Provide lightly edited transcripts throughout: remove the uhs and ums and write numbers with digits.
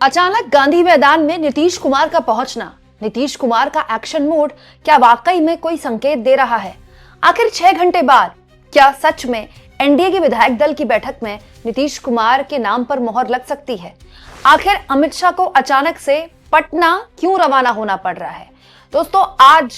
अचानक गांधी मैदान में नीतीश कुमार का पहुंचना, नीतीश कुमार का एक्शन मोड क्या वाकई में कोई संकेत दे रहा है? आखिर 6 घंटे बाद क्या सच में एनडीए के विधायक दल की बैठक में नीतीश कुमार के नाम पर मोहर लग सकती है? आखिर अमित शाह को अचानक से पटना क्यों रवाना होना पड़ रहा है? दोस्तों, आज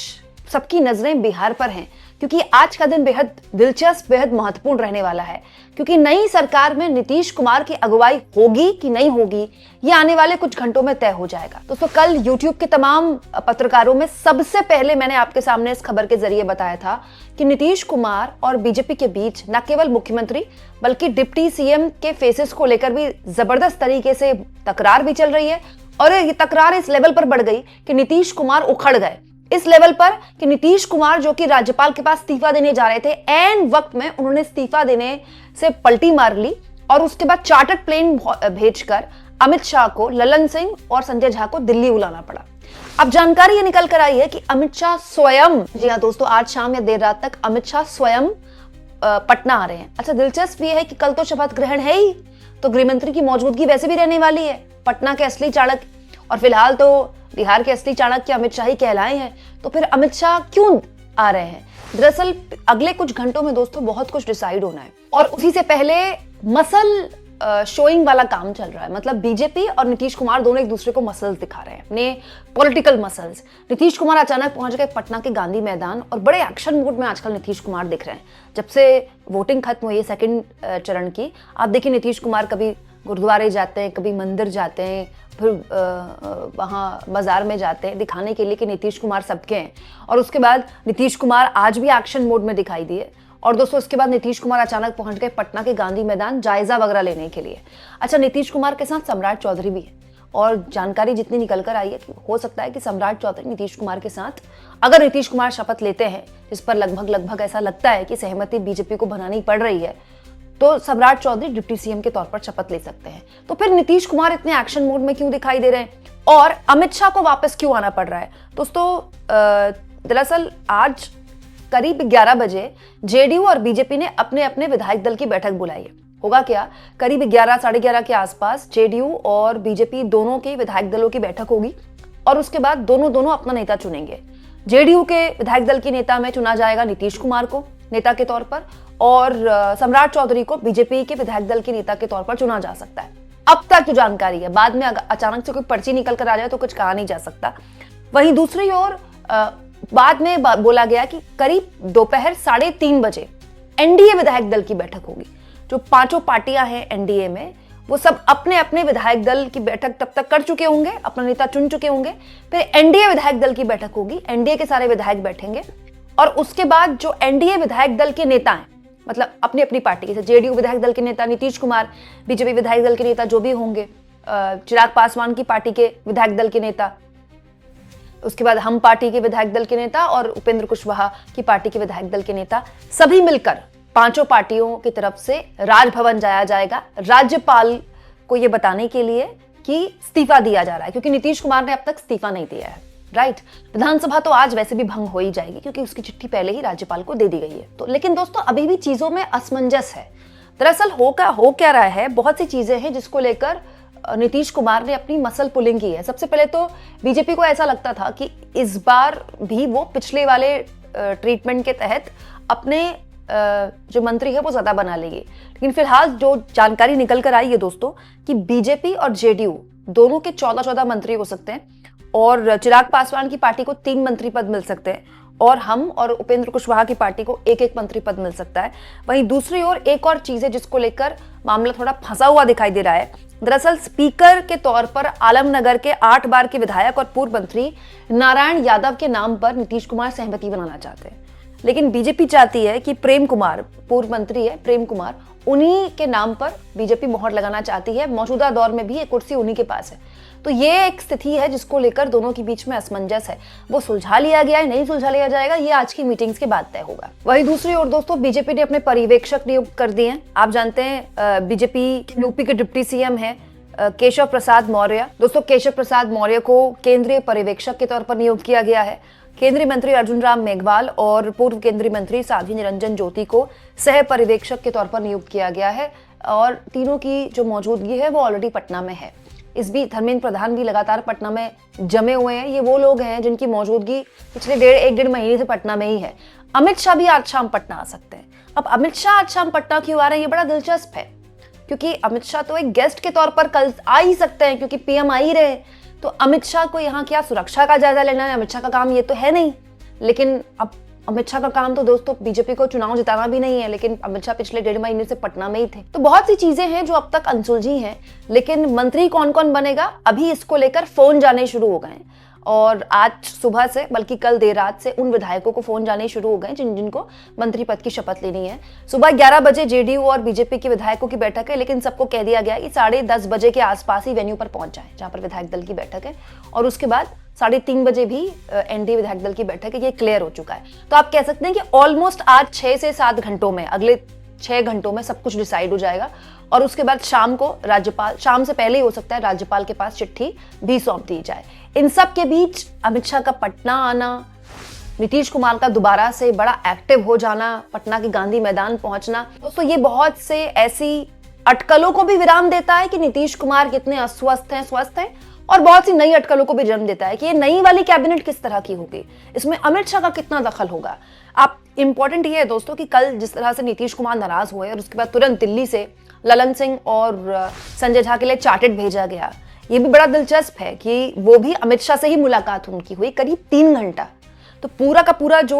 सबकी नजरें बिहार पर हैं, क्योंकि आज का दिन बेहद दिलचस्प, बेहद महत्वपूर्ण रहने वाला है, क्योंकि नई सरकार में नीतीश कुमार की अगुवाई होगी कि नहीं होगी, ये आने वाले कुछ घंटों में तय हो जाएगा। दोस्तों, कल YouTube के तमाम पत्रकारों में सबसे पहले मैंने आपके सामने इस खबर के जरिए बताया था कि नीतीश कुमार और बीजेपी के बीच न केवल मुख्यमंत्री बल्कि डिप्टी सीएम के फेसेस को लेकर भी जबरदस्त तरीके से तकरार भी चल रही है, और ये तकरार इस लेवल पर बढ़ गई कि नीतीश कुमार उखड़ गए इस लेवल पर कि नीतीश कुमार, जो कि राज्यपाल के पास इस्तीफा देने जा रहे थे, एन वक्त में उन्होंने इस्तीफा देने से पलटी मार ली और उसके बाद चार्टर्ड प्लेन भेजकर अमित शाह को, ललन सिंह और संजय झा को दिल्ली बुलाना पड़ा। अब जानकारी ये निकल कर आई है कि अमित शाह स्वयं, जी हाँ दोस्तों, आज शाम या देर रात तक अमित शाह स्वयं पटना आ रहे हैं। अच्छा, दिलचस्प ये है कि कल तो शपथ ग्रहण है ही, तो गृहमंत्री की मौजूदगी वैसे भी रहने वाली है। पटना के असली चाणक्य और फिलहाल तो बिहार के असली चाणक्य अमित शाह ही कहलाए हैं, तो फिर अमित शाह क्यों आ रहे हैं? दरअसल अगले कुछ घंटों में दोस्तों बहुत कुछ डिसाइड होना है, और उसी से पहले मसल शोइंग वाला काम चल रहा है। मतलब बीजेपी और नीतीश कुमार दोनों एक दूसरे को मसल्स दिखा रहे हैं, अपने पॉलिटिकल मसल्स। नीतीश कुमार अचानक पहुंच गए पटना के गांधी मैदान और बड़े एक्शन मोड में आजकल नीतीश कुमार दिख रहे हैं। जब से वोटिंग खत्म हुई है सेकंड चरण की, आप देखिए नीतीश कुमार कभी गुरुद्वारे जाते हैं, कभी मंदिर जाते हैं, फिर वहाँ बाजार में जाते हैं दिखाने के लिए कि नीतीश कुमार सबके हैं। और उसके बाद नीतीश कुमार आज भी एक्शन मोड में दिखाई दिए। और दोस्तों, उसके बाद नीतीश कुमार अचानक पहुंच गए पटना के गांधी मैदान जायजा वगैरह लेने के लिए। अच्छा, नीतीश कुमार के साथ सम्राट चौधरी भी है, और जानकारी जितनी निकल कर आई है कि हो सकता है कि सम्राट चौधरी नीतीश कुमार के साथ, अगर नीतीश कुमार शपथ लेते हैं, जिस पर लगभग ऐसा लगता है कि सहमति बीजेपी को बनानी पड़ रही है, तो सम्राट चौधरी डिप्टी सीएम के तौर पर शपथ ले सकते हैं। तो फिर नीतीश कुमार इतने एक्शन मोड में क्यों दिखाई दे रहे हैं, और अमित शाह को वापस क्यों आना पड़ रहा है? दोस्तों, दरअसल आज करीब 11 बजे जेडीयू और बीजेपी ने अपने अपने विधायक दल की बैठक बुलाई है। होगा क्या, करीब 11 साढ़े 11 के आसपास जेडीयू और बीजेपी दोनों के विधायक दलों की बैठक होगी, और उसके बाद दोनों अपना नेता चुनेंगे। जेडीयू के विधायक दल के नेता में चुना जाएगा नीतीश कुमार को नेता के तौर पर, और सम्राट चौधरी को बीजेपी के विधायक दल के नेता के तौर पर चुना जा सकता है। अब तक जो जानकारी है, बाद में अचानक से कोई पर्ची निकल कर आ जाए तो कुछ कहा नहीं जा सकता। वहीं दूसरी ओर बाद में बोला गया कि करीब दोपहर 3:30 बजे एनडीए विधायक दल की बैठक होगी। जो 5 पार्टियां हैं एनडीए में, वो सब अपने अपने विधायक दल की बैठक तब तक कर चुके होंगे, अपना नेता चुन चुके होंगे। फिर एनडीए विधायक दल की बैठक होगी, एनडीए के सारे विधायक बैठेंगे, और उसके बाद जो एनडीए विधायक दल के नेता हैं, मतलब अपनी अपनी पार्टी, जैसे जेडीयू विधायक दल के नेता नीतीश कुमार, बीजेपी विधायक दल के नेता जो भी होंगे, चिराग पासवान की पार्टी के विधायक दल के नेता, उसके बाद हम पार्टी के विधायक दल के नेता, और उपेंद्र कुशवाहा की पार्टी के विधायक दल के नेता, सभी मिलकर 5 पार्टियों की तरफ से राजभवन जाया जाएगा राज्यपाल को यह बताने के लिए कि इस्तीफा दिया जा रहा है, क्योंकि नीतीश कुमार ने अब तक इस्तीफा नहीं दिया है। राइट, विधानसभा तो आज वैसे भी भंग हो ही जाएगी, क्योंकि उसकी चिट्ठी पहले ही राज्यपाल को दे दी गई है। तो लेकिन दोस्तों, अभी भी चीजों में असमंजस है। दरअसल हो क्या रहा है, बहुत सी चीजें हैं जिसको लेकर नीतीश कुमार ने अपनी मसल पुलिंग की है। सबसे पहले तो बीजेपी को ऐसा लगता था कि इस बार भी वो पिछले वाले ट्रीटमेंट के तहत अपने जो मंत्री है वो ज्यादा बना लेगी। लेकिन फिलहाल जो जानकारी निकल कर आई है दोस्तों, कि बीजेपी और जेडीयू दोनों के 14 मंत्री हो सकते हैं, और चिराग पासवान की पार्टी को 3 मंत्री पद मिल सकते हैं, और हम और उपेंद्र कुशवाहा की पार्टी को 1 मंत्री पद मिल सकता है। वहीं दूसरी ओर एक और चीज है जिसको लेकर मामला थोड़ा फंसा हुआ दिखाई दे रहा है। दरअसल स्पीकर के तौर पर आलमनगर के 8 बार के विधायक और पूर्व मंत्री नारायण यादव के नाम पर नीतीश कुमार सहमति बनाना चाहते हैं, लेकिन बीजेपी चाहती है कि प्रेम कुमार, पूर्व मंत्री है प्रेम कुमार, उन्हीं के नाम पर बीजेपी मोहर लगाना चाहती है। मौजूदा दौर में भी एक कुर्सी उन्हीं के पास है। तो ये एक स्थिति है जिसको लेकर दोनों के बीच में असमंजस है। वो सुलझा लिया गया है, नहीं सुलझा लिया जाएगा, ये आज की मीटिंग्स के बाद तय होगा। वहीं दूसरी ओर दोस्तों, बीजेपी ने अपने पर्यवेक्षक नियुक्त कर दिए हैं। आप जानते हैं बीजेपी यूपी के डिप्टी सीएम है केशव प्रसाद मौर्य। दोस्तों, केशव प्रसाद मौर्य को केंद्रीय पर्यवेक्षक के तौर पर नियुक्त किया गया है। केंद्रीय मंत्री अर्जुन राम मेघवाल और पूर्व केंद्रीय मंत्री साध्वी निरंजन ज्योति को सह पर्यवेक्षक के तौर पर नियुक्त किया गया है, और तीनों की जो मौजूदगी है वो ऑलरेडी पटना में है। इस बीच धर्मेंद्र प्रधान भी लगातार पटना में जमे हुए हैं। ये वो लोग हैं जिनकी मौजूदगी पिछले एक डेढ़ महीने से पटना में ही है। अमित शाह भी आज शाम पटना आ सकते हैं। अब अमित शाह आज शाम पटना क्यों आ रहे हैं, ये बड़ा दिलचस्प है, क्योंकि अमित शाह तो एक गेस्ट के तौर पर कल आ ही सकते हैं, क्योंकि पीएम आ ही रहे। तो अमित शाह को यहाँ क्या सुरक्षा का जायजा लेना है, अमित शाह का काम ये तो है नहीं। लेकिन अब अमित शाह का काम तो दोस्तों बीजेपी को चुनाव जिताना भी नहीं है, लेकिन अमित शाह पिछले डेढ़ महीने से पटना में ही थे। तो बहुत सी चीजें हैं जो अब तक अनसुलझी हैं। लेकिन मंत्री कौन कौन बनेगा, अभी इसको लेकर फोन जाने शुरू हो गए हैं। और आज सुबह से, बल्कि कल देर रात से उन विधायकों को फोन जाने शुरू हो गए जिनको मंत्री पद की शपथ लेनी है। सुबह 11 बजे जेडीयू और बीजेपी के विधायकों की बैठक है, लेकिन सबको कह दिया गया कि 10:30 बजे के आसपास ही वेन्यू पर पहुंच जाए जहां पर विधायक दल की बैठक है। और उसके बाद 3:30 बजे भी एनडीए विधायक दल की बैठक है। ये क्लियर हो चुका है। तो आप कह सकते हैं कि ऑलमोस्ट आज 6 से 7 घंटों में, अगले 6 घंटों में सब कुछ डिसाइड हो जाएगा। और उसके बाद शाम को राज्यपाल, शाम से पहले ही हो सकता है, राज्यपाल के पास चिट्ठी भी सौंप दी जाए। इन सब के बीच अमित शाह का पटना आना, नीतीश कुमार का दोबारा से बड़ा एक्टिव हो जाना, पटना के गांधी मैदान पहुंचना, दोस्तों ये बहुत से ऐसी अटकलों को भी विराम देता है कि नीतीश कुमार कितने अस्वस्थ हैं, स्वस्थ हैं, और बहुत सी नई अटकलों को भी जन्म देता है कि ये नई वाली कैबिनेट किस तरह की होगी, इसमें अमित शाह का कितना दखल होगा। आप इंपॉर्टेंट ये है दोस्तों कि कल जिस तरह से नीतीश कुमार नाराज हुए और उसके बाद तुरंत दिल्ली से ललन सिंह और संजय झा के लिए चार्टेड भेजा गया, ये भी बड़ा दिलचस्प है कि वो भी अमित शाह से ही मुलाकात उनकी हुई करीब 3 घंटा। तो पूरा का पूरा जो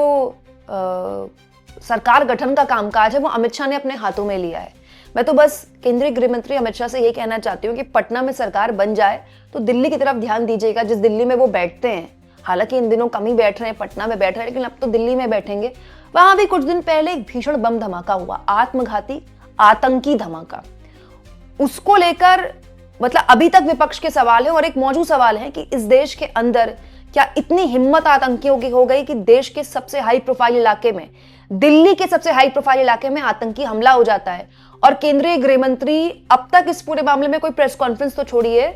सरकार गठन का कामकाज है वो अमित शाह ने अपने हाथों में लिया है। मैं तो बस केंद्रीय गृह मंत्री अमित शाह से ये कहना चाहती हूँ कि पटना में सरकार बन जाए तो दिल्ली की तरफ ध्यान दीजिएगा, जिस दिल्ली में वो बैठते हैं। हालांकि इन दिनों कम ही बैठ रहे हैं, पटना में बैठ रहे हैं, लेकिन अब तो दिल्ली में बैठेंगे। वहां भी कुछ दिन पहले एक भीषण बम धमाका हुआ, आत्मघाती आतंकी धमाका। उसको लेकर मतलब अभी तक विपक्ष के सवाल है और एक मौजूद सवाल है कि इस देश के अंदर क्या इतनी हिम्मत आतंकियों की हो गई कि देश के सबसे हाई प्रोफाइल इलाके में, दिल्ली के सबसे हाई प्रोफाइल इलाके में आतंकी हमला हो जाता है। और केंद्रीय गृह मंत्री अब तक इस पूरे मामले में कोई प्रेस कॉन्फ्रेंस तो छोड़िए,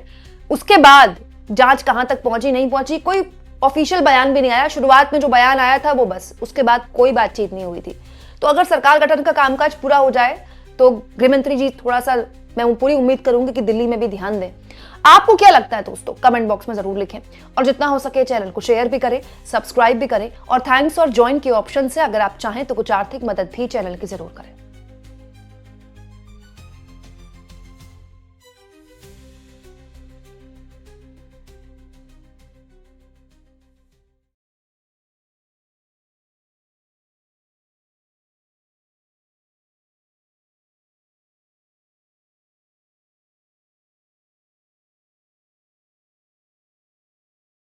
उसके बाद जांच कहां तक पहुंची नहीं पहुंची, कोई ऑफिशियल बयान भी नहीं आया। शुरुआत में जो बयान आया था वो बस, उसके बाद कोई बातचीत नहीं हुई थी। तो अगर सरकार गठन का कामकाज पूरा हो जाए तो गृह मंत्री जी थोड़ा सा, मैं पूरी उम्मीद करूंगी कि दिल्ली में भी ध्यान दें। आपको क्या लगता है दोस्तों, कमेंट बॉक्स में जरूर लिखें और जितना हो सके चैनल को शेयर भी करें, सब्सक्राइब भी करें और थैंक्स और ज्वाइन के ऑप्शन से अगर आप चाहें तो कुछ आर्थिक मदद भी चैनल की जरूर करें।